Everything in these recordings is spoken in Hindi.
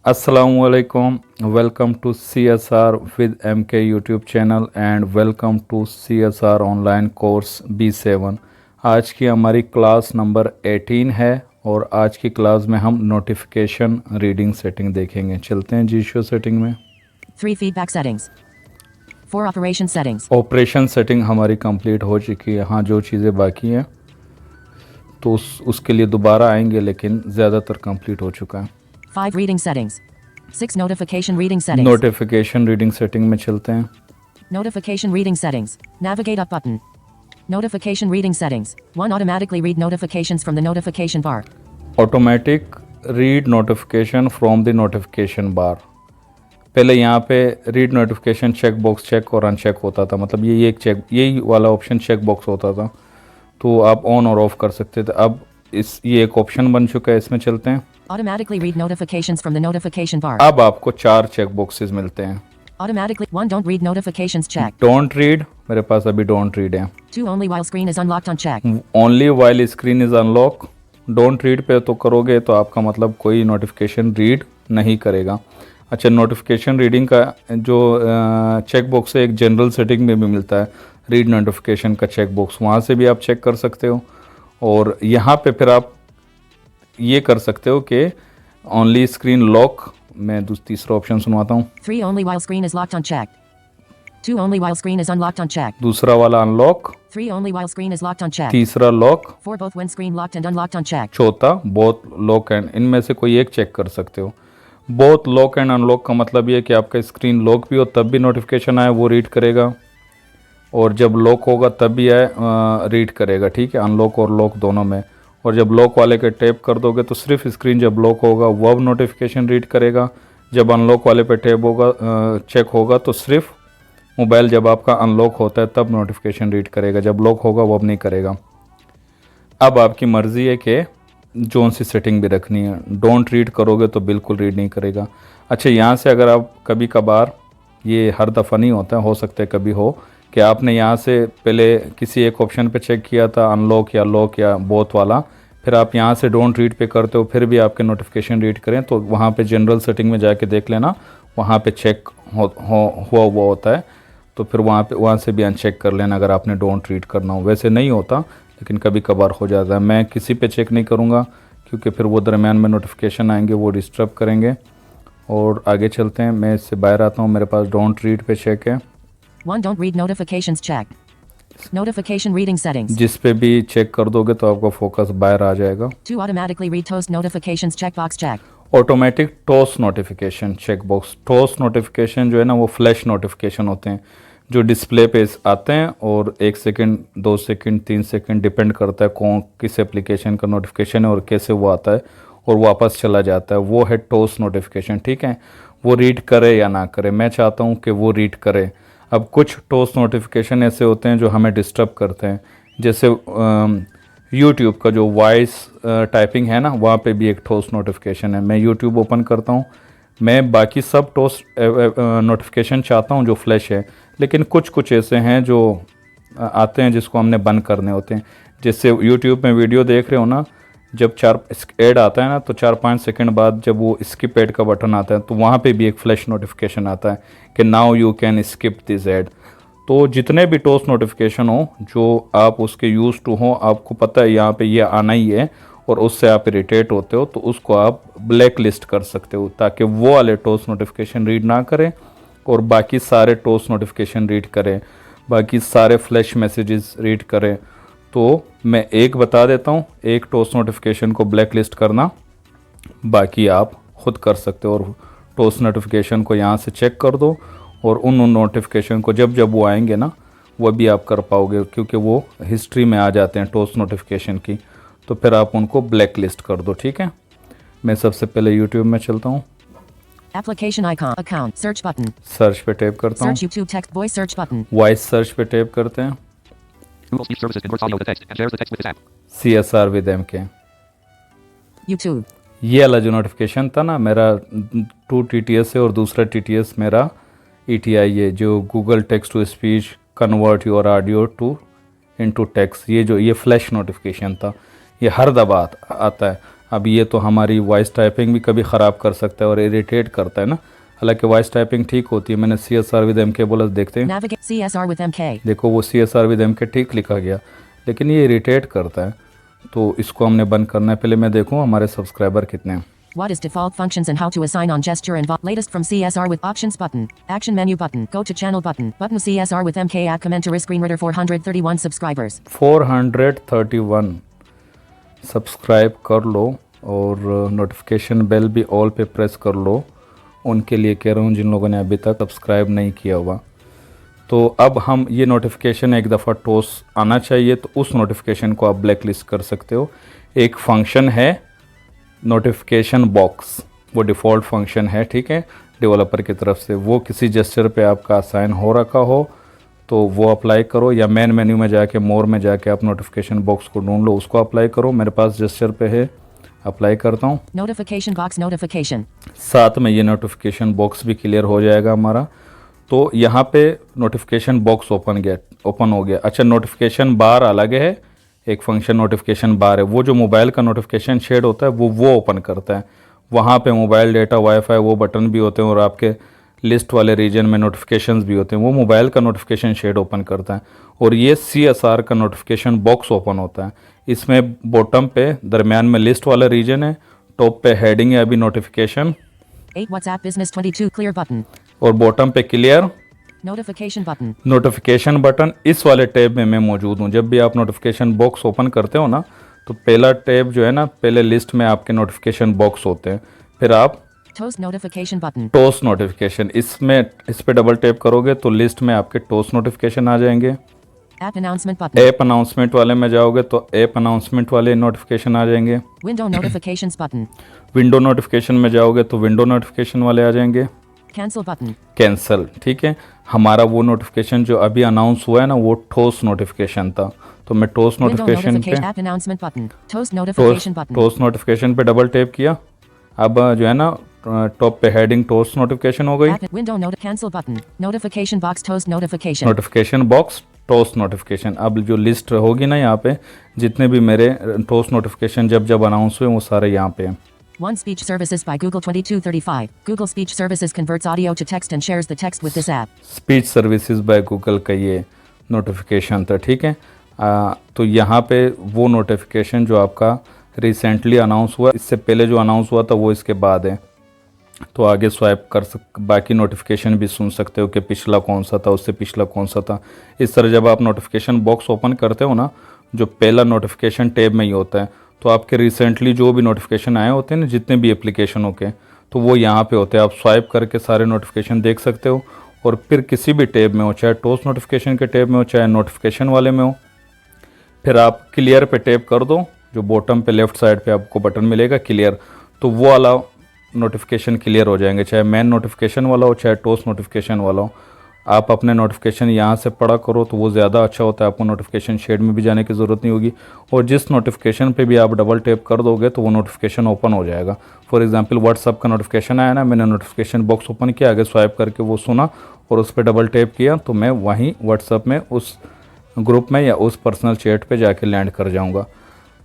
Assalamualaikum. Welcome to CSR with MK YouTube channel and welcome to CSR online course B7. आज की हमारी क्लास नंबर 18 है और आज की क्लास में हम नोटिफिकेशन रीडिंग सेटिंग देखेंगे। चलते हैं जीशो सेटिंग में। 3 feedback settings. 4 operation settings. Operation setting हमारी कंप्लीट हो चुकी है। यहाँ जो चीज़ें बाकी हैं तो उसके लिए दोबारा आएंगे, लेकिन ज़्यादातर कंप्लीट हो चुका है। 5 reading settings. 6 notification reading settings. Notification reading setting में चलते हैं। Notification reading settings. Navigate up button. Notification reading settings. 1 automatically read notifications from the notification bar. Automatic read notification from the notification bar. पहले यहाँ पे read notification check box check और अनचेक होता था, मतलब ये एक चेक, यही वाला ऑप्शन चेक बॉक्स होता था, तो आप ऑन और ऑफ कर सकते थे। अब ये एक ऑप्शन बन चुका है, इसमें चलते हैं। Automatically read notifications from the notification bar. अब आपको 4 चेक बॉक्सेस मिलते हैं। Automatically 1 don't read notifications check. Don't read, मेरे पास अभी डोंट रीड है। 2 only while screen is unlocked on check. Only while screen is unlock. Don't read पे तो करोगे तो आपका मतलब कोई नोटिफिकेशन रीड नहीं करेगा। अच्छा, नोटिफिकेशन रीडिंग का जो चेक बॉक्स है एक जनरल सेटिंग में भी मिलता है, रीड नोटिफिकेशन का चेक बॉक्स, वहाँ से भी आप चेक कर सकते हो। और यहाँ पे फिर आप ये कर सकते हो कि ओनली स्क्रीन लॉक। मैं तीसरा ऑप्शन सुनवाता हूँ। 3 only while screen is locked on check. 2 only while screen is unlocked on check. दूसरा वाला unlock. 3 only while screen is locked on check. तीसरा lock. 4 both when screen locked and unlocked on check. चौथा बोथ लॉक एंड, इनमें से कोई एक चेक कर सकते हो। बोथ लॉक एंड अनलॉक का मतलब ये है कि आपका स्क्रीन लॉक भी हो तब भी नोटिफिकेशन आए वो रीड करेगा, और जब लॉक होगा तब भी आए रीड करेगा। ठीक है, अनलॉक और लॉक दोनों में। और जब लॉक वाले के टैप कर दोगे तो सिर्फ स्क्रीन जब लॉक होगा वो अब नोटिफिकेशन रीड करेगा। जब अनलॉक वाले पे टैप होगा चेक होगा तो सिर्फ मोबाइल जब आपका अनलॉक होता है तब नोटिफिकेशन रीड करेगा, जब लॉक होगा वो अब नहीं करेगा। अब आपकी मर्ज़ी है कि जोन सी सेटिंग भी रखनी है। डोंट रीड करोगे तो बिल्कुल रीड नहीं करेगा। अच्छा, यहाँ से अगर आप कभी कभार, ये हर दफ़ा नहीं होता है, हो सकता है कभी हो कि आपने यहाँ से पहले किसी एक ऑप्शन पे चेक किया था, अनलॉक या लॉक या बोथ वाला, फिर आप यहाँ से डोंट रीड पे करते हो, फिर भी आपके नोटिफिकेशन रीड करें तो वहाँ पे जनरल सेटिंग में जाके देख लेना, वहाँ पे चेक हुआ होता है, तो फिर वहाँ से भी अनचेक कर लेना अगर आपने डोंट रीड करना हो। वैसे नहीं होता, लेकिन कभी कभार हो जाता है। मैं किसी पे चेक नहीं करूँगा क्योंकि फिर वो दरमियान में नोटिफिकेशन आएंगे, वो डिस्टर्ब करेंगे। और आगे चलते हैं, मैं इससे बाहर आता हूँ। मेरे पास डोंट रीड पे चेक है। 1 don't read notifications check. Notification reading settings. जिस पे भी चेक कर दोगे तो आपका फोकस बाहर आ जाएगा। 2 automatically read toast notifications checkbox check. Automatic toast notification check box. Toast notification जो है ना वो फ्लैश नोटिफिकेशन होते हैं जो डिस्प्ले पे आते हैं, और 1 सेकंड 2 सेकंड 3 सेकंड डिपेंड करता है कौन किस एप्लीकेशन का नोटिफिकेशन है और कैसे वो आता है और वापस चला जाता है, वो है टॉस नोटिफिकेशन। ठीक है, वो रीड करे या ना करे, मैं चाहता हूँ कि वो रीड करे। अब कुछ टॉस नोटिफिकेशन ऐसे होते हैं जो हमें डिस्टर्ब करते हैं, जैसे यूट्यूब का जो वॉइस टाइपिंग है ना, वहाँ पे भी एक टॉस नोटिफिकेशन है। मैं यूट्यूब ओपन करता हूँ, मैं बाकी सब टॉस नोटिफिकेशन चाहता हूँ जो फ्लैश है, लेकिन कुछ ऐसे हैं जो आते हैं जिसको हमने बंद करने होते हैं। जैसे यूट्यूब में वीडियो देख रहे हो ना, जब 4 ऐड आता है ना तो 4-5 सेकंड बाद जब वो स्किप ऐड का बटन आता है तो वहाँ पे भी एक फ्लैश नोटिफिकेशन आता है कि now you can skip this add. तो जितने भी टॉस नोटिफिकेशन हो जो आप उसके यूज़ टू हो, आपको पता है यहाँ पे ये आना ही है और उससे आप इरिटेट होते हो, तो उसको आप ब्लैक लिस्ट कर सकते हो ताकि वो वाले टॉस नोटिफिकेशन रीड ना करें और बाकी सारे टॉस नोटिफिकेशन रीड करें, बाकी सारे फ्लैश मैसेजेस रीड करें। तो मैं एक बता देता हूँ, एक टॉस नोटिफिकेशन को ब्लैक लिस्ट करना, बाकी आप खुद कर सकते हो। और टॉस नोटिफिकेशन को यहाँ से चेक कर दो और उन नोटिफिकेशन को जब जब वो आएंगे ना वो भी आप कर पाओगे, क्योंकि वो हिस्ट्री में आ जाते हैं टॉस नोटिफिकेशन की, तो फिर आप उनको ब्लैक लिस्ट कर दो। ठीक है, मैं सबसे पहले यूट्यूब में चलता हूँ। Application icon. Account. Search button. Search पे टैप करता हूँ। Search YouTube text voice search button. Voice search पे टैप करते हैं। Google Speech Services converts audio to text and shares the text with this app. CSR with MK। YouTube. ये वाला जो नोटिफिकेशन था ना, मेरा 2 TTS है और दूसरा TTS मेरा ETI है, जो Google text to speech convert your audio into text. ये फ्लैश नोटिफिकेशन था, ये हर दफ़ा आता है। अब ये तो हमारी वॉइस टाइपिंग भी कभी ख़राब कर सकता है और इरिटेट करता है ना। हालांकि वॉइस टाइपिंग ठीक होती है। मैंने CSR विद MK बोला, देखते हैं, Navigate CSR with MK. देखो वो CSR विद MK ठीक लिखा गया, लेकिन ये इरिटेट करता है, तो इसको हमने बंद करना है। पहले मैं देखूँ हमारे सब्सक्राइबर कितने हैं। What is default functions and how to assign on gesture and latest from CSR with options button, action menu button, go to channel button CSR with MK at commentary screen reader 431 subscribers. 431 subscribe कर लो और नोटिफिकेशन बेल भी ऑल पे प्रेस कर लो। उनके लिए कह रहा हूँ जिन लोगों ने अभी तक सब्सक्राइब नहीं किया हुआ। तो अब हम ये नोटिफिकेशन एक दफ़ा टॉस आना चाहिए, तो उस नोटिफिकेशन को आप ब्लैक लिस्ट कर सकते हो। एक फंक्शन है नोटिफिकेशन बॉक्स, वो डिफ़ॉल्ट फंक्शन है, ठीक है, डेवलपर की तरफ से। वो किसी जेस्चर पे आपका असाइन हो रखा हो तो वो अप्लाई करो, या मेन मेन्यू में जाके मोर में जाके आप नोटिफिकेशन बॉक्स को ढूंढ लो, उसको अप्लाई करो। मेरे पास जेस्चर पे है, अप्लाई करता हूँ। Notification box notification. साथ में ये नोटिफिकेशन बॉक्स भी क्लियर हो जाएगा हमारा। तो यहाँ पे नोटिफिकेशन बॉक्स ओपन हो गया। अच्छा, नोटिफिकेशन बार अलग है, एक फंक्शन नोटिफिकेशन बार है। वो जो मोबाइल का नोटिफिकेशन शेड होता है वो ओपन करता है। वहाँ पे मोबाइल डेटा, वाईफाई, वो बटन भी होते हैं और आपके लिस्ट वाले रीजन में नोटिफिकेशंस भी होते हैं। वो मोबाइल का नोटिफिकेशन शेड ओपन करता है। और ये CSR का नोटिफिकेशन बॉक्स ओपन होता है। इसमें बॉटम पे दरमियान में लिस्ट वाला रीजन है, टॉप पे हेडिंग है अभी notification, 8 WhatsApp business 22 clear button. और बॉटम पे clear Notification button. Notification button. इस वाले टैब में मैं मौजूद हूँ। जब भी आप नोटिफिकेशन बॉक्स ओपन करते हो ना, तो पहला टैब जो है ना, पहले लिस्ट में आपके नोटिफिकेशन बॉक्स होते हैं, फिर आप Toast notification button. Toss notification, इस पे डबल टैप करोगे तो लिस्ट में आपके टॉस नोटिफिकेशन आ जाएंगे। App announcement button. App announcement वाले में जाओगे तो ऐप अनाउंसमेंट वाले नोटिफिकेशन आ जाएंगे। Window notifications button. Window notification में जाओगे तो विंडो नोटिफिकेशन वाले आ जाएंगे। Cancel button. कैंसिल, ठीक है। हमारा वो नोटिफिकेशन जो अभी अनाउंस हुआ है ना, वो ठोस नोटिफिकेशन था, तो मैं ठोस Window notification notification app announcement button. Toast notification button. ठोस नोटिफिकेशन पे डबल टैप किया। अब जो है ना, टॉप पे हेडिंग टोस्ट नोटिफिकेशन हो गई। App window note cancel button. Notification box toast notification. Notification box toast notification. अब जो लिस्ट होगी ना यहाँ पे, जितने भी मेरे टोस्ट नोटिफिकेशन जब अनाउंस हुए वो सारे यहाँ पे हैं। One speech services by Google 2235. Google Speech Services converts audio to text and shares the text with this app. Speech services by Google का ये नोटिफिकेशन था, ठीक है। तो यहाँ पे वो नोटिफिकेशन जो आपका रिसेंटली अनाउंस हुआ, इससे पहले जो अनाउंस हुआ था वो इसके बाद है। तो आगे स्वाइप कर बाकी नोटिफिकेशन भी सुन सकते हो कि पिछला कौन सा था, उससे पिछला कौन सा था। इस तरह जब आप नोटिफिकेशन बॉक्स ओपन करते हो ना, जो पहला नोटिफिकेशन टैब में ही होता है, तो आपके रिसेंटली जो भी नोटिफिकेशन आए होते हैं ना, जितने भी एप्लीकेशनों के, तो वो यहाँ पे होते हैं। आप स्वाइप करके सारे नोटिफिकेशन देख सकते हो। और फिर किसी भी टैब में हो, चाहे टॉस नोटिफिकेशन के टैब में हो, चाहे नोटिफिकेशन वाले में हो, फिर आप क्लियर पे टैप कर दो। जो बॉटम पे लेफ्ट साइड पे आपको बटन मिलेगा क्लियर, तो वो वाला नोटिफिकेशन क्लियर हो जाएंगे, चाहे मेन नोटिफिकेशन वाला हो, चाहे टॉस नोटिफिकेशन वाला हो। आप अपने नोटिफिकेशन यहाँ से पढ़ा करो तो वो ज़्यादा अच्छा होता है। आपको नोटिफिकेशन शेड में भी जाने की ज़रूरत नहीं होगी, और जिस नोटिफिकेशन पे भी आप डबल टैप कर दोगे तो वो नोटिफिकेशन ओपन हो जाएगा। फॉर एग्जांपल व्हाट्सअप का नोटिफिकेशन आया ना, मैंने नोटिफिकेशन बॉक्स ओपन किया, आगे स्वाइप करके वो सुना और उस पर डबल टैप किया, तो मैं वहीं व्हाट्सअप में उस ग्रुप में या उस पर्सनल चैट पर जाके लैंड कर जाऊँगा।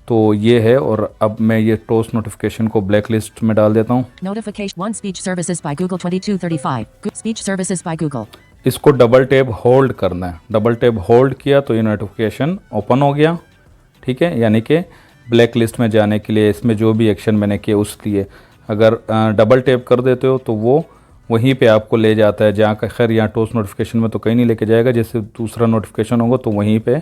तो ये है। और अब मैं ये टॉस नोटिफिकेशन को ब्लैक लिस्ट में डाल देता हूँ। Notification 1 speech services by Google 2235. Speech services by Google. इसको डबल टैप होल्ड करना है। डबल टैप होल्ड किया तो ये नोटिफिकेशन ओपन हो गया, ठीक है। यानी कि ब्लैक लिस्ट में जाने के लिए इसमें जो भी एक्शन मैंने किए उसके लिए अगर डबल टैप कर देते हो तो वो वहीं पे आपको ले जाता है जहाँ का। खैर यहाँ टॉस नोटिफिकेशन में तो कहीं नहीं लेके जाएगा, जैसे दूसरा नोटिफिकेशन होगा तो वहीं पे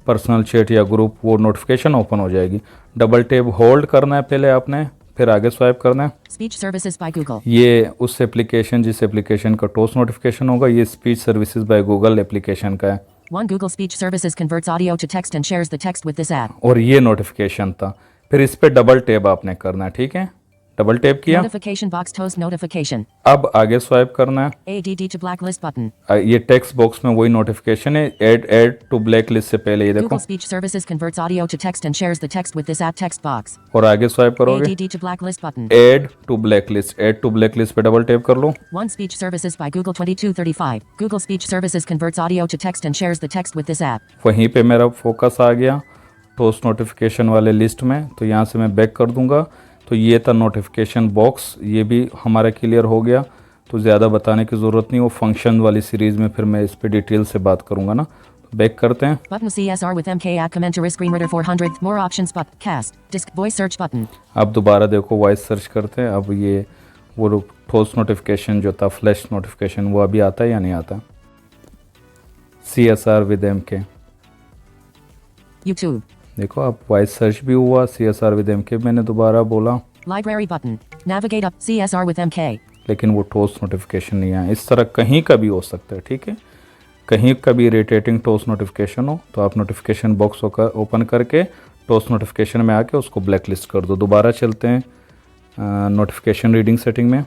पर्सनल चैट या ग्रुप वो नोटिफिकेशन ओपन हो जाएगी। डबल टैप होल्ड करना है पहले आपने, फिर आगे स्वाइप करना है। Speech services by Google. ये उस एप्लीकेशन जिस एप्लीकेशन का टॉस नोटिफिकेशन होगा, ये speech services by Google application का है। One Google Speech Services converts audio to text and shares the text with this app. और ये नोटिफिकेशन था। फिर इस पे डबल टैप आपने करना है, ठीक है। डबल टैप किया, Notification box toast notification. अब आगे स्वाइप करना है। ADD to blacklist button. ये टेक्स्ट बॉक्स में वही नोटिफिकेशन है, ऐड टू ब्लैक लिस्ट से पहले ये देखो। Google Speech Services converts audio to text and shares the text with this app text box. और आगे स्वाइप करोगे, ADD to blacklist button. Add to blacklist, add to blacklist पे डबल टैप कर लो। One speech services by Google 2235. Google Speech Services converts audio to text and shares the text with this app. वहीं पे मेरा फोकस आ गया। टोस्ट नोटिफिकेशन वाले लिस्ट में। तो यहाँ से मैं बैक कर दूंगा। तो ये था नोटिफिकेशन बॉक्स, ये भी हमारा क्लियर हो गया। तो ज़्यादा बताने की ज़रूरत नहीं, वो फंक्शन वाली सीरीज़ में फिर मैं इस पर डिटेल से बात करूँगा ना। बैक करते हैं। Button CSR with MK add comment to risk screen reader 400 more options button cast disk voice search button अब दोबारा देखो वॉइस सर्च करते हैं। अब ये वो टोस्ट नोटिफिकेशन जो था फ्लैश नोटिफिकेशन वो अभी आता है या नहीं आता। CSR विद MK YouTube देखो अब वॉइस सर्च भी हुआ, CSR विद MK मैंने दोबारा बोला, library button navigate up CSR with MK लेकिन वो टोस्ट नोटिफिकेशन नहीं आया। इस तरह कहीं का भी हो सकता है, ठीक है। कहीं का भी इरिटेटिंग टोस्ट नोटिफिकेशन हो तो आप नोटिफिकेशन बॉक्स ओपन करके टोस्ट नोटिफिकेशन में आके उसको ब्लैक लिस्ट कर दो। दोबारा चलते हैं नोटिफिकेशन रीडिंग सेटिंग में।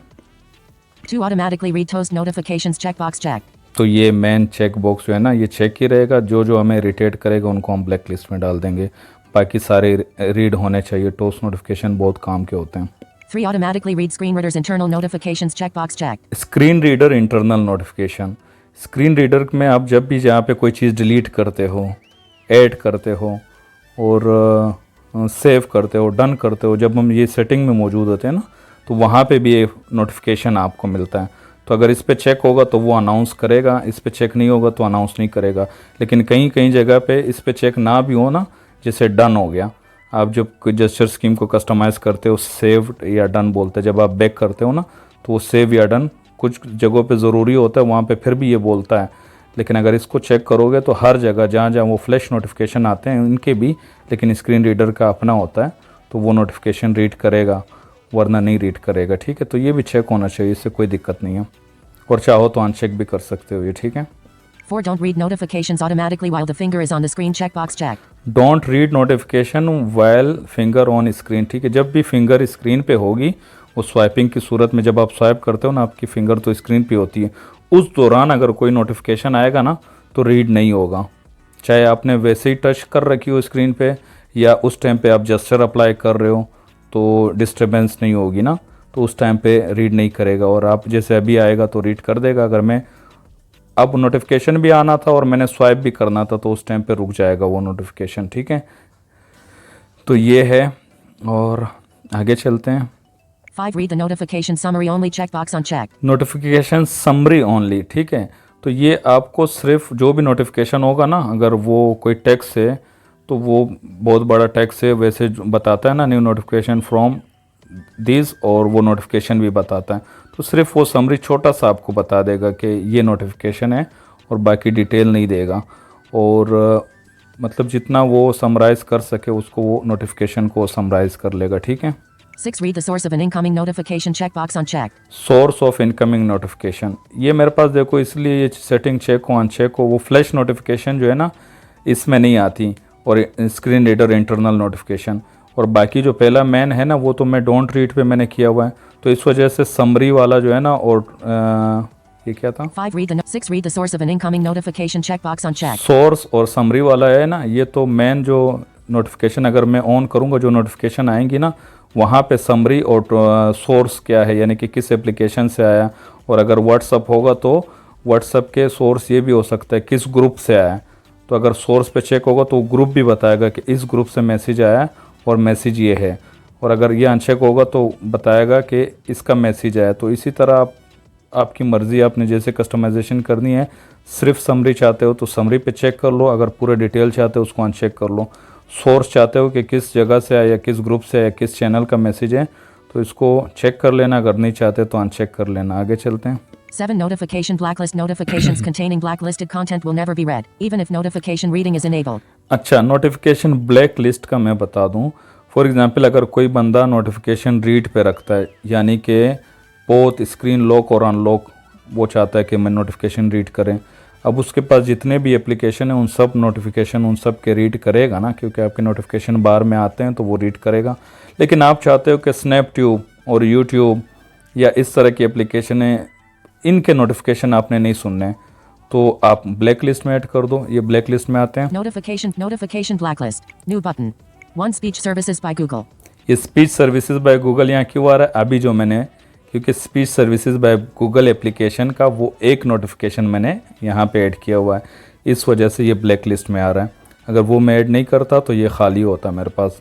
to automatically read toast notifications checkbox checked तो ये मेन चेक बॉक्स जो है ना ये चेक ही रहेगा, जो जो हमें इरिटेट करेगा उनको हम ब्लैक लिस्ट में डाल देंगे। बाकी सारे रीड होने चाहिए। टोस्ट नोटिफिकेशन बहुत काम के होते हैं। 3 automatically read screen readers internal notifications checkbox checked screen reader internal notification. Screen reader में आप जब भी जहाँ पे कोई चीज़ डिलीट करते हो, ऐड करते हो और सेव करते हो, डन करते हो, जब हम ये सेटिंग में मौजूद होते हैं ना तो वहाँ पे भी ये नोटिफिकेशन आपको मिलता है। तो अगर इस पे चेक होगा तो वो अनाउंस करेगा, इस पे चेक नहीं होगा तो अनाउंस नहीं करेगा। लेकिन कहीं कहीं जगह पे इस पे चेक ना भी हो ना, जैसे डन हो गया, आप जब कोई जेस्चर स्कीम को कस्टमाइज़ करते हो सेव या डन बोलते हैं, जब आप बैक करते हो ना तो वो सेव या डन कुछ जगहों पे ज़रूरी होता है, वहाँ पे फिर भी ये बोलता है। लेकिन अगर इसको चेक करोगे तो हर जगह जहाँ जहाँ वो फ्लैश नोटिफिकेशन आते हैं उनके भी, लेकिन स्क्रीन रीडर का अपना होता है तो वो नोटिफिकेशन रीड करेगा वरना नहीं रीड करेगा, ठीक है। तो ये भी चेक होना चाहिए, इससे कोई दिक्कत नहीं है। और चाहो तो अनचेक भी कर सकते हो ये, ठीक है। 4 don't read notifications automatically while the finger is on the screen checkbox checked don't read notification while finger on screen, ठीक है। जब भी फिंगर स्क्रीन पे होगी, वो स्वाइपिंग की सूरत में जब आप स्वाइप करते हो ना, आपकी फिंगर तो स्क्रीन पे होती है, उस दौरान अगर कोई नोटिफिकेशन आएगा ना तो रीड नहीं होगा। चाहे आपने वैसे ही टच कर रखी हो स्क्रीन पे या उस टाइम पे आप जेस्चर अप्लाई कर रहे हो तो डिस्टर्बेंस नहीं होगी ना, तो उस टाइम पे रीड नहीं करेगा। और आप जैसे अभी आएगा तो रीड कर देगा। अगर मैं अब नोटिफिकेशन भी आना था और मैंने स्वाइप भी करना था तो उस टाइम पे रुक जाएगा वो नोटिफिकेशन, ठीक है। तो ये है और आगे चलते हैं। 5 read the notification summary only checkbox unchecked notification summary only, ठीक है। तो ये आपको सिर्फ जो भी नोटिफिकेशन होगा ना, अगर वो कोई टेक्स्ट है तो वो बहुत बड़ा टेक्स्ट है, वैसे बताता है ना न्यू नोटिफिकेशन फ्रॉम दिस, और वो नोटिफिकेशन भी बताता है। तो सिर्फ वो समरी छोटा सा आपको बता देगा कि ये नोटिफिकेशन है और बाकी डिटेल नहीं देगा। और मतलब जितना वो समराइज़ कर सके उसको वो नोटिफिकेशन को समराइज़ कर लेगा, ठीक है। 6 read the source of an incoming notification checkbox unchecked source of incoming notification, ये मेरे पास देखो इसलिए ये सेटिंग चेक हो अनचेक हो, वो फ्लैश नोटिफिकेशन जो है ना इसमें नहीं आती, और स्क्रीन रीडर इंटरनल नोटिफिकेशन। और बाकी जो पहला मैन है ना वो तो मैं डोंट रीड पे मैंने किया हुआ है, तो इस वजह से समरी वाला जो है ना, और ये क्या था 6 read the source of an incoming notification checkbox unchecked source और समरी वाला है ना, ये तो मैन जो नोटिफिकेशन अगर मैं ऑन करूँगा जो नोटिफिकेशन आएंगी ना वहाँ पे समरी और सोर्स क्या है, यानी कि किस एप्लीकेशन से आया। और अगर व्हाट्सअप होगा तो व्हाट्सअप के सोर्स ये भी हो सकता है किस ग्रुप से आया। तो अगर सोर्स पे चेक होगा तो ग्रुप भी बताएगा कि इस ग्रुप से मैसेज आया और मैसेज ये है। और अगर ये अनचेक होगा तो बताएगा कि इसका मैसेज आया। तो इसी तरह आपकी मर्ज़ी, आपने जैसे कस्टमाइजेशन करनी है। सिर्फ समरी चाहते हो तो समरी पे चेक कर लो, अगर पूरे डिटेल चाहते हो उसको अनचेक कर लो। सोर्स चाहते हो कि किस जगह से आया, किस ग्रुप से आया, किस चैनल का मैसेज है, तो इसको चेक कर लेना। अगर नहीं चाहते तो अनचेक कर लेना। आगे चलते हैं। 7 notification blacklist notifications containing blacklisted content will never be read even if notification reading is enabled अच्छा, नोटिफिकेशन ब्लैक लिस्ट का मैं बता दूं। फॉर एग्जांपल अगर कोई बंदा नोटिफिकेशन रीड पे रखता है, यानी कि बोथ स्क्रीन लॉक और अनलॉक, वो चाहता है कि मैं नोटिफिकेशन रीड करें। अब उसके पास जितने भी एप्लीकेशन हैं उन सब नोटिफिकेशन उन सब के रीड करेगा ना, क्योंकि आपके नोटिफिकेशन बार में आते हैं तो वो रीड करेगा। लेकिन आप चाहते हो कि स्नैपट्यूब और यूट्यूब या इस तरह की एप्लीकेशनें, इनके नोटिफिकेशन आपने नहीं सुनने, तो आप ब्लैक लिस्ट में ऐड कर दो। ये ब्लैक लिस्ट में आते हैं। notification blacklist new button 1 speech services by Google ये स्पीच सर्विसेज बाय गूगल यहाँ क्यों आ रहा है अभी जो मैंने, क्योंकि speech services by Google application का वो एक नोटिफिकेशन मैंने यहाँ पे ऐड किया हुआ है, इस वजह से ये ब्लैक लिस्ट में आ रहा है। अगर वो मैं ऐड नहीं करता तो ये खाली होता मेरे पास।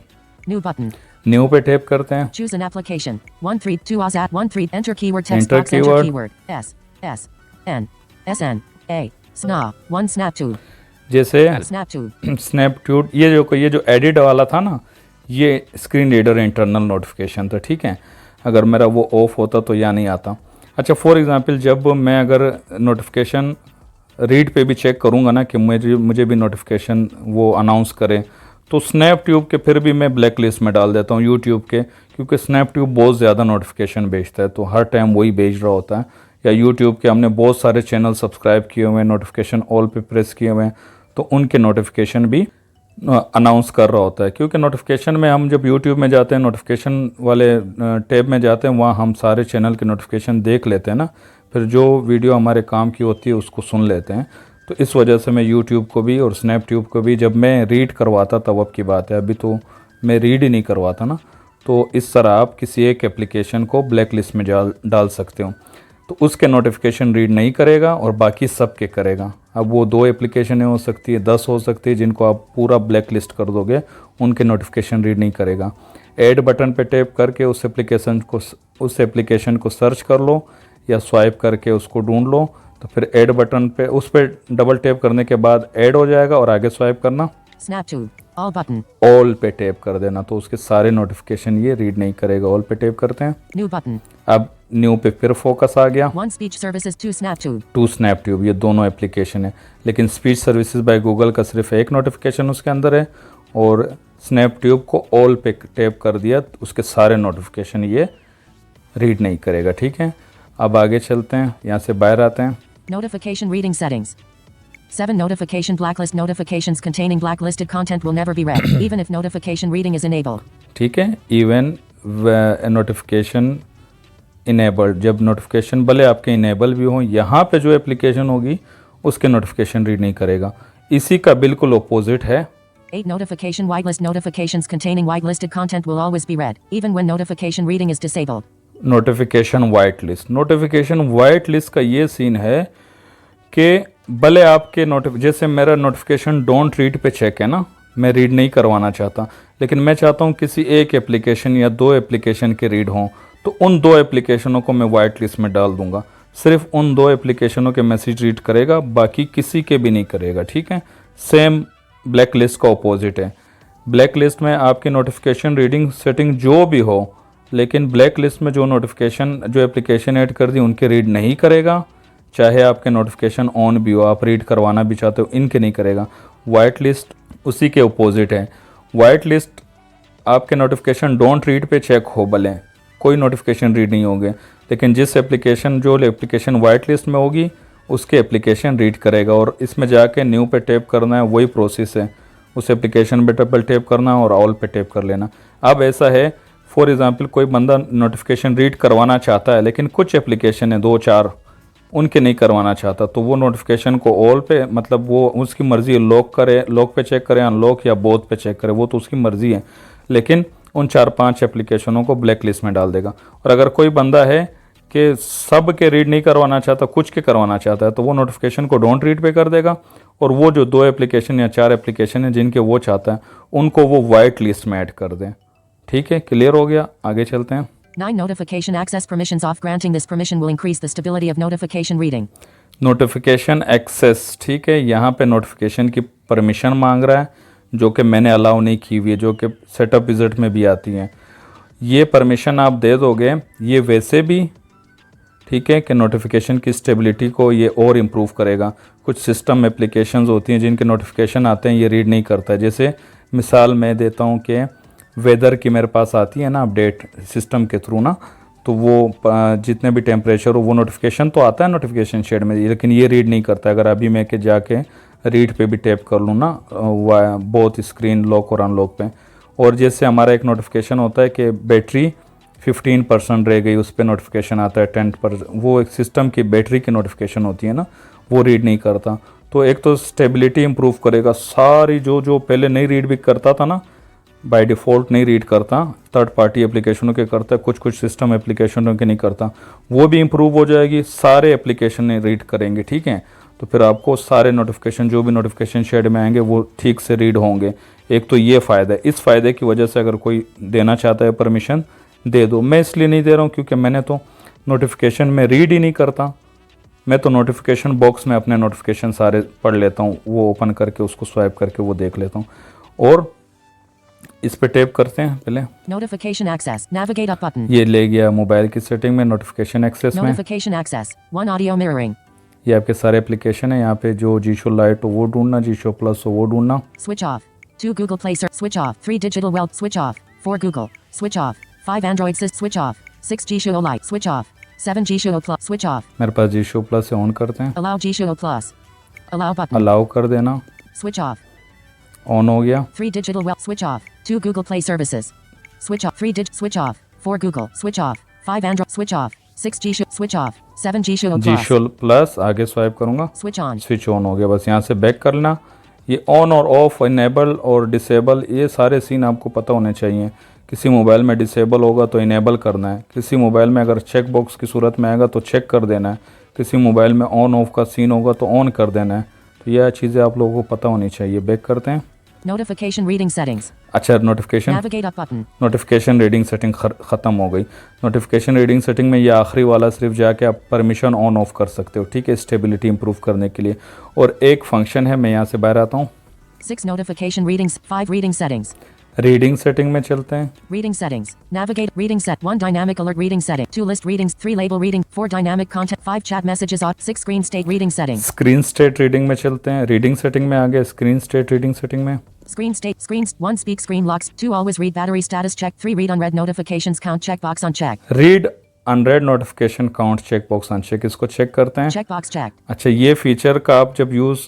New button. न्यू पे टैप करते हैं। Choose an application. 132 Oz at 13. Enter keyword text Enter box. Enter keyword. keyword. S N SN A. Sna. 1 SnapTube. जैसे SnapTube. स्नैपट्यूड, ये जो एडिट वाला था ना, ये स्क्रीन रीडर इंटरनल नोटिफिकेशन था, ठीक है। अगर मेरा वो ऑफ होता तो यहाँ नहीं आता। अच्छा, फॉर एग्जांपल जब मैं अगर नोटिफिकेशन रीड पे भी चेक करूँगा ना कि मुझे भी नोटिफिकेशन वो अनाउंस करे, तो स्नैपट्यूब के फिर भी मैं ब्लैक लिस्ट में डाल देता हूँ यूट्यूब के, क्योंकि स्नैपट्यूब बहुत ज़्यादा नोटिफिकेशन भेजता है, तो हर टाइम वही भेज रहा होता है। या यूट्यूब के हमने बहुत सारे चैनल सब्सक्राइब किए हुए हैं, नोटिफिकेशन ऑल पे प्रेस किए हुए हैं, तो उनके नोटिफिकेशन भी अनाउंस कर रहा होता है। क्योंकि नोटिफिकेशन में हम जब यूट्यूब में जाते हैं, नोटिफिकेशन वाले टैब में जाते हैं, वहाँ हम सारे चैनल के नोटिफिकेशन देख लेते हैं ना, फिर जो वीडियो हमारे काम की होती है उसको सुन लेते हैं। तो इस वजह से मैं यूट्यूब को भी और स्नैपट्यूब को भी, जब मैं रीड करवाता तब अब की बात है, अभी तो मैं रीड ही नहीं करवाता ना, तो इस तरह आप किसी एक एप्लीकेशन को ब्लैक लिस्ट में डाल सकते हो, तो उसके नोटिफिकेशन रीड नहीं करेगा और बाकी सब के करेगा। अब वो 2 एप्लीकेशन हो सकती है, 10 हो सकती है, जिनको आप पूरा ब्लैक लिस्ट कर दोगे, उनके नोटिफिकेशन रीड नहीं करेगा। ऐड बटन पे टैप करके उस एप्लीकेशन को सर्च कर लो या स्वाइप करके उसको ढूंढ लो, तो फिर ऐड बटन पे उस पर डबल टैप करने के बाद ऐड हो जाएगा और आगे स्वाइप करना, SnapTube. All button. ऑल पे टैप कर देना, तो उसके सारे नोटिफिकेशन ये रीड नहीं करेगा। ऑल पे टैप करते हैं। New button. अब न्यू पे फिर फोकस आ गया। 1 Speech Services. 2 SnapTube. 2 स्नैपट्यूब, ये दोनों एप्लीकेशन है, लेकिन स्पीच सर्विसेज बाय गूगल का सिर्फ एक नोटिफिकेशन उसके अंदर है, और स्नैपट्यूब को ऑल पे टैप कर दिया तो उसके सारे नोटिफिकेशन ये रीड नहीं करेगा, ठीक है। अब आगे चलते हैं, यहाँ से बाहर आते हैं। Notification reading settings. 7 Notification blacklist. Notifications containing blacklisted content will never be read, even if notification reading is enabled. ठीक है, इवन नोटिफिकेशन इनेबल्ड, जब नोटिफिकेशन भले आपके इनेबल भी हो, यहाँ पे जो एप्लीकेशन होगी उसके नोटिफिकेशन रीड नहीं करेगा। इसी का बिल्कुल अपोजिट है। 8 Notification whitelist. Notifications containing whitelisted content will always be read, even when notification reading is disabled. Notification white list, notification white list का ये सीन है कि भले आपके जैसे मेरा नोटिफिकेशन डोंट रीड पे चेक है ना, मैं रीड नहीं करवाना चाहता, लेकिन मैं चाहता हूँ किसी एक एप्लीकेशन या 2 एप्लीकेशन के रीड हों, तो उन 2 एप्लीकेशनों को मैं वाइट लिस्ट में डाल दूंगा। सिर्फ उन 2 एप्लीकेशनों के मैसेज रीड करेगा, बाकी किसी के भी नहीं करेगा, ठीक है। सेम ब्लैक लिस्ट का अपोजिट है। ब्लैक लिस्ट में आपकी नोटिफिकेशन रीडिंग सेटिंग जो भी हो, लेकिन ब्लैक लिस्ट में जो नोटिफिकेशन जो एप्लीकेशन ऐड कर दी उनके रीड नहीं करेगा, चाहे आपके नोटिफिकेशन ऑन भी हो, आप रीड करवाना भी चाहते हो, इनके नहीं करेगा। वाइट लिस्ट उसी के अपोजिट है। वाइट लिस्ट आपके नोटिफिकेशन डोंट रीड पे चेक हो, भले कोई नोटिफिकेशन रीड नहीं होंगे, लेकिन जिस एप्लीकेशन वाइट लिस्ट में होगी उसके एप्लीकेशन रीड करेगा, और इसमें जाके न्यू पे टैप करना है, वही प्रोसेस है। उस एप्लीकेशन पे डबल टैप करना और ऑल पे टैप कर लेना। अब ऐसा है, फॉर एग्जांपल कोई बंदा नोटिफिकेशन रीड करवाना चाहता है, लेकिन कुछ एप्लीकेशन है 2-4 उनके नहीं करवाना चाहता, तो वो नोटिफिकेशन को ऑल पे, मतलब वो उसकी मर्ज़ी है, लॉक पे चेक करे, अनलॉक या बोथ पे चेक करे, वो तो उसकी मर्ज़ी है, लेकिन उन 4-5 एप्लीकेशनों को ब्लैक लिस्ट में डाल देगा। और अगर कोई बंदा है कि सब के रीड नहीं करवाना चाहता, कुछ के करवाना चाहता है, तो वो नोटिफिकेशन को डोंट रीड पे कर देगा, और वो जो 2 एप्लीकेशन या 4 एप्लीकेशन है जिनके वो चाहता है उनको वो वाइट लिस्ट में ऐड कर दें। ठीक है, क्लियर हो गया। आगे चलते हैं। 9 Notification access permissions off. Granting this permission will increase the stability of notification reading. Notification access, ठीक है, यहाँ पे नोटिफिकेशन की परमिशन मांग रहा है, जो कि मैंने अलाउ नहीं की हुई है, जो कि सेटअप विजिट में भी आती हैं। ये परमिशन आप दे दोगे, ये वैसे भी ठीक है कि नोटिफिकेशन की स्टेबिलिटी को ये और इम्प्रूव करेगा। कुछ सिस्टम एप्लीकेशंस होती हैं जिनके नोटिफिकेशन आते हैं ये रीड नहीं करता है। जैसे मिसाल मैं देता हूँ कि वेदर की मेरे पास आती है ना अपडेट सिस्टम के थ्रू ना, तो वो जितने भी टेम्परेचर हो वो नोटिफिकेशन तो आता है नोटिफिकेशन शेड में, लेकिन ये रीड नहीं करता। अगर अभी मैं के जाके रीड पे भी टैप कर लूँ ना, बोथ स्क्रीन लॉक और अनलॉक पे, और जैसे हमारा एक नोटिफिकेशन होता है कि बैटरी 15% रह गई, उस पर नोटिफिकेशन आता है 10%, वो एक सिस्टम की बैटरी की नोटिफिकेशन होती है ना, वो रीड नहीं करता। तो एक तो स्टेबिलिटी इंप्रूव करेगा, सारी जो पहले नहीं रीड भी करता था ना, बाय डिफ़ॉल्ट नहीं रीड करता, थर्ड पार्टी एप्लीकेशनों के करता है, कुछ सिस्टम एप्लीकेशनों के नहीं करता, वो भी इंप्रूव हो जाएगी, सारे एप्लीकेशन रीड करेंगे। ठीक है, तो फिर आपको सारे नोटिफिकेशन जो भी नोटिफिकेशन शेड में आएंगे वो ठीक से रीड होंगे। एक तो ये फ़ायदा है, इस फ़ायदे की वजह से अगर कोई देना चाहता है परमिशन दे दो। मैं इसलिए नहीं दे रहा हूँ क्योंकि मैंने तो नोटिफिकेशन में रीड ही नहीं करता, मैं तो नोटिफिकेशन बॉक्स में अपने नोटिफिकेशन सारे पढ़ लेता हूँ, वो ओपन करके उसको स्वाइप करके वो देख लेता हूँ। और इस पे टैप करते हैं पहले, Notification access. Navigate up button. ये ले गया मोबाइल की सेटिंग में, नोटिफिकेशन एक्सेस में। Notification access. One audio mirroring. ये आपके सारे एप्लीकेशन है, यहाँ पे जो जीशो लाइट हो वो ढूंढना, जीशो प्लस हो वो ढूंढना। Switch off. 2 Google Play search. Switch off. 3 Digital Wealth. Switch off. 4 Google. Switch off. 5 Android Sys. Switch off. 6 G Show Lite. Switch off. 7 G Show Plus. Switch off. मेरे पास जीशो प्लस है, ऑन करते हैं, Allow G Show Plus. Allow button. Allow कर देना, Switch off. ऑन हो गया। 3 Digital Wealth. Switch off. 2 Google Play Services. Switch off. 3 Switch off. 4 Google. Switch off. 5 Android. Switch off. 6 G Show. Switch off. 7 G Show Plus. जीशो plus आगे स्वाइप करूँगा, Switch on. स्विच ऑन हो गया। बस यहाँ से बैक करना। ये ऑन और ऑफ, इनेबल और डिसेबल, ये सारे सीन आपको पता होने चाहिए। किसी मोबाइल में डिसेबल होगा तो इनेबल करना है, किसी मोबाइल में अगर चेक बॉक्स की सूरत में आएगा तो चेक कर देना है, किसी मोबाइल में ऑन ऑफ का सीन होगा तो ऑन कर देना है। तो यह चीज़ें आप लोगों को पता होनी चाहिए। बैक करते हैं। Notification reading settings. अच्छा, notification Navigate up button. Notification reading setting ख़त्म हो गई। नोटिफिकेशन रीडिंग सेटिंग में ये आखिरी वाला सिर्फ जाके आप परमिशन ऑन ऑफ कर सकते हो, ठीक है, स्टेबिलिटी इंप्रूव करने के लिए। और एक फंक्शन है, मैं यहाँ से बाहर आता हूँ, 6 notification readings. 5 reading settings. Reading setting में चलते हैं। Reading settings. Navigate. Reading set. 1 dynamic alert reading setting. 2 list readings. 3 label reading. 4 dynamic content. 5 chat messages. 6 screen state reading settings. Screen state reading में चलते हैं। रीडिंग सेटिंग में आ गए, स्क्रीन स्टेट रीडिंग सेटिंग में Screen state. Screens. 1 speak screen locks. 2 always read battery status check. 3 read unread notifications count checkbox unchecked. Read unread notification count checkbox uncheck, इसको चेक करते हैं। Checkbox checked. अच्छा, ये फीचर का आप जब यूज़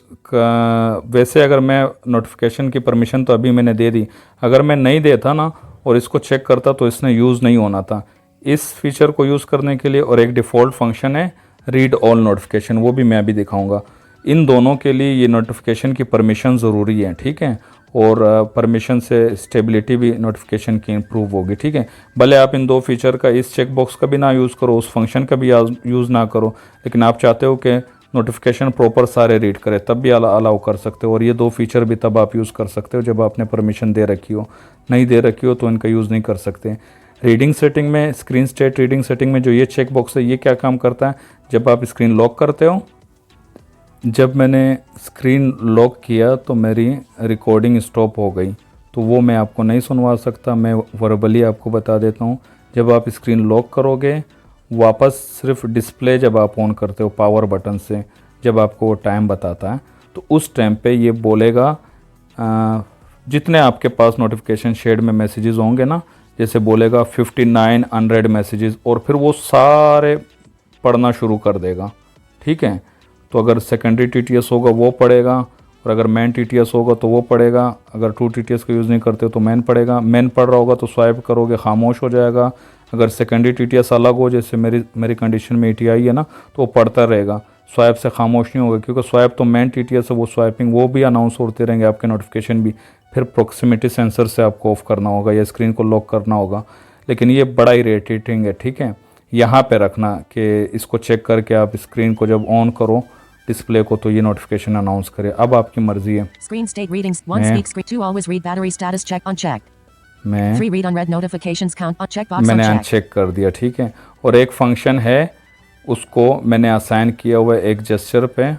वैसे अगर मैं नोटिफिकेशन की परमिशन तो अभी मैंने दे दी, अगर मैं नहीं देता ना और इसको चेक करता तो इसने यूज़ नहीं होना था। इस फीचर को यूज़ करने के लिए और एक डिफ़ॉल्ट फंक्शन है रीड ऑल नोटिफिकेशन, वो भी मैं अभी दिखाऊंगा। इन दोनों के लिए ये नोटिफिकेशन की परमिशन ज़रूरी है, ठीक है, और परमिशन से स्टेबिलिटी भी नोटिफिकेशन की इम्प्रूव होगी, ठीक है। भले आप इन दो फीचर का, इस चेक बॉक्स का भी ना यूज़ करो, उस फंक्शन का भी यूज़ ना करो, लेकिन आप चाहते हो कि नोटिफिकेशन प्रॉपर सारे रीड करे तब भी अलाउ कर सकते हो। और ये दो फीचर भी तब आप यूज़ कर सकते हो जब आपने परमिशन दे रखी हो, नहीं दे रखी हो तो इनका यूज़ नहीं कर सकते। रीडिंग सेटिंग में, स्क्रीन स्टेट रीडिंग सेटिंग में जो ये चेक बॉक्स है, ये क्या काम करता है, जब आप स्क्रीन लॉक करते हो, जब मैंने स्क्रीन लॉक किया तो मेरी रिकॉर्डिंग स्टॉप हो गई, तो वो मैं आपको नहीं सुनवा सकता, मैं वर्बली आपको बता देता हूँ। जब आप स्क्रीन लॉक करोगे, वापस सिर्फ डिस्प्ले जब आप ऑन करते हो पावर बटन से, जब आपको वो टाइम बताता है, तो उस टाइम पे ये बोलेगा जितने आपके पास नोटिफिकेशन शेड में मैसेजेस होंगे ना, जैसे बोलेगा 59 अनरेड मैसेजेस, और फिर वो सारे पढ़ना शुरू कर देगा, ठीक है। तो अगर सेकेंडरी टीटीएस होगा वो पढ़ेगा, और अगर मेन टीटीएस होगा तो वो पढ़ेगा। अगर 2 टीटीएस का यूज़ नहीं करते हो तो मेन पढ़ेगा। मेन पढ़ रहा होगा तो स्वाइप करोगे, खामोश हो जाएगा। अगर सेकेंडरी टीटीएस अलग हो, जैसे मेरी कंडीशन में ETI है ना, तो वो पढ़ता रहेगा, स्वाइप से खामोश नहीं होगा, क्योंकि स्वाइप तो मेन टीटीएस है, वो स्वाइपिंग वो भी अनाउंस होते रहेंगे, आपके नोटिफिकेशन भी। फिर प्रॉक्सिमिटी सेंसर से आपको ऑफ करना होगा या स्क्रीन को लॉक करना होगा। लेकिन ये बड़ा इरिटेटिंग है, ठीक है। यहाँ पे रखना कि इसको चेक करके आप स्क्रीन को जब ऑन करो डिस्प्ले को, तो ये नोटिफिकेशन अनाउंस करे। अब आपकी मर्जी है। Screen state readings. 1 speak screen. 2 always read battery status check unchecked. 3 read unread notifications count checkbox मैंने unchecked. अनचेक कर दिया, ठीक है। और एक फंक्शन है, उसको मैंने असाइन किया हुआ है एक जेस्चर पे,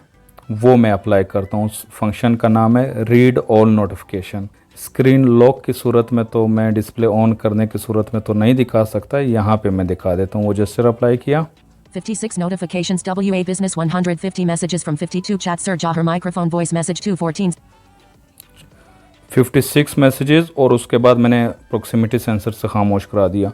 वो मैं अप्लाई करता हूँ। उस फंक्शन का नाम है read all notification. Screen lock की सूरत में तो मैं डिस्प्ले ऑन करने की सूरत में तो नहीं दिखा सकता, यहाँ पे मैं दिखा देता हूँ। वो जेस्चर अप्लाई किया। 56 notifications. WA business. 150 messages from 52 chat. Sir Jahar microphone voice message 214. 56 messages, और उसके बाद मैंने प्रॉक्सिमिटी सेंसर से खामोश करा दिया,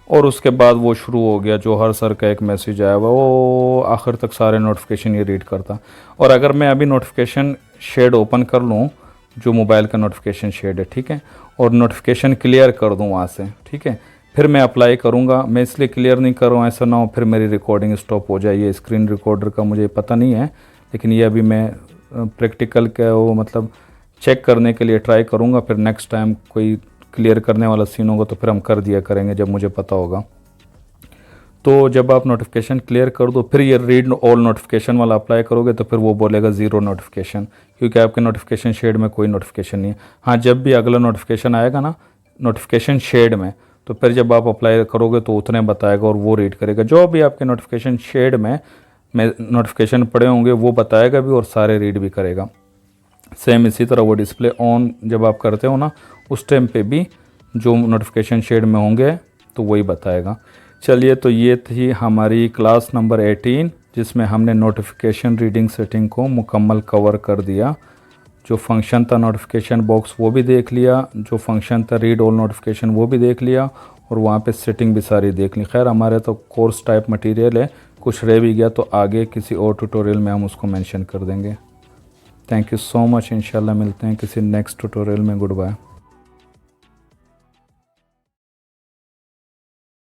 और उसके बाद वो शुरू हो गया। जौहर सर का एक मैसेज आया हुआ, वो आखिर तक सारे नोटिफिकेशन ये रीड करता। और अगर मैं अभी नोटिफिकेशन शेड ओपन कर लूँ, जो मोबाइल का नोटिफिकेशन शेड है, ठीक है, और नोटिफिकेशन क्लियर कर दूँ वहाँ से, ठीक है, फिर मैं अप्लाई करूँगा। मैं इसलिए क्लियर नहीं कर रहा हूँ, ऐसा ना हो फिर मेरी रिकॉर्डिंग स्टॉप हो जाए। ये स्क्रीन रिकॉर्डर का मुझे पता नहीं है, लेकिन ये अभी मैं प्रैक्टिकल का वो मतलब चेक करने के लिए ट्राई करूँगा। फिर नेक्स्ट टाइम कोई क्लियर करने वाला सीन होगा तो फिर हम कर दिया करेंगे जब मुझे पता होगा। तो जब आप नोटिफिकेशन क्लियर कर दो फिर ये रीड ऑल नोटिफिकेशन वाला अप्लाई करोगे तो फिर वो बोलेगा ज़ीरो नोटिफिकेशन, क्योंकि आपके नोटिफिकेशन शेड में कोई नोटिफिकेशन नहीं है। हाँ, जब भी अगला नोटिफिकेशन आएगा ना नोटिफिकेशन शेड में, तो फिर जब आप अप्लाई करोगे तो उतने बताएगा और वो रीड करेगा। जो भी आपके नोटिफिकेशन शेड में नोटिफिकेशन पड़े होंगे वो बताएगा भी और सारे रीड भी करेगा। सेम इसी तरह वो डिस्प्ले ऑन जब आप करते हो ना उस टाइम पे भी जो नोटिफिकेशन शेड में होंगे तो वही बताएगा। चलिए, तो ये थी हमारी क्लास नंबर 18 जिसमें हमने नोटिफिकेशन रीडिंग सेटिंग को मुकम्मल कवर कर दिया। जो फंक्शन था नोटिफिकेशन बॉक्स वो भी देख लिया, जो फंक्शन था रीड ऑल नोटिफिकेशन वो भी देख लिया, और वहाँ पे सेटिंग भी सारी देख ली। खैर हमारे तो कोर्स टाइप मटेरियल है, कुछ रह भी गया तो आगे किसी और ट्यूटोरियल में हम उसको मेंशन कर देंगे। Thank you so much. इंशाल्लाह मिलते हैं किसी नेक्स्ट ट्यूटोरियल में। Good bye.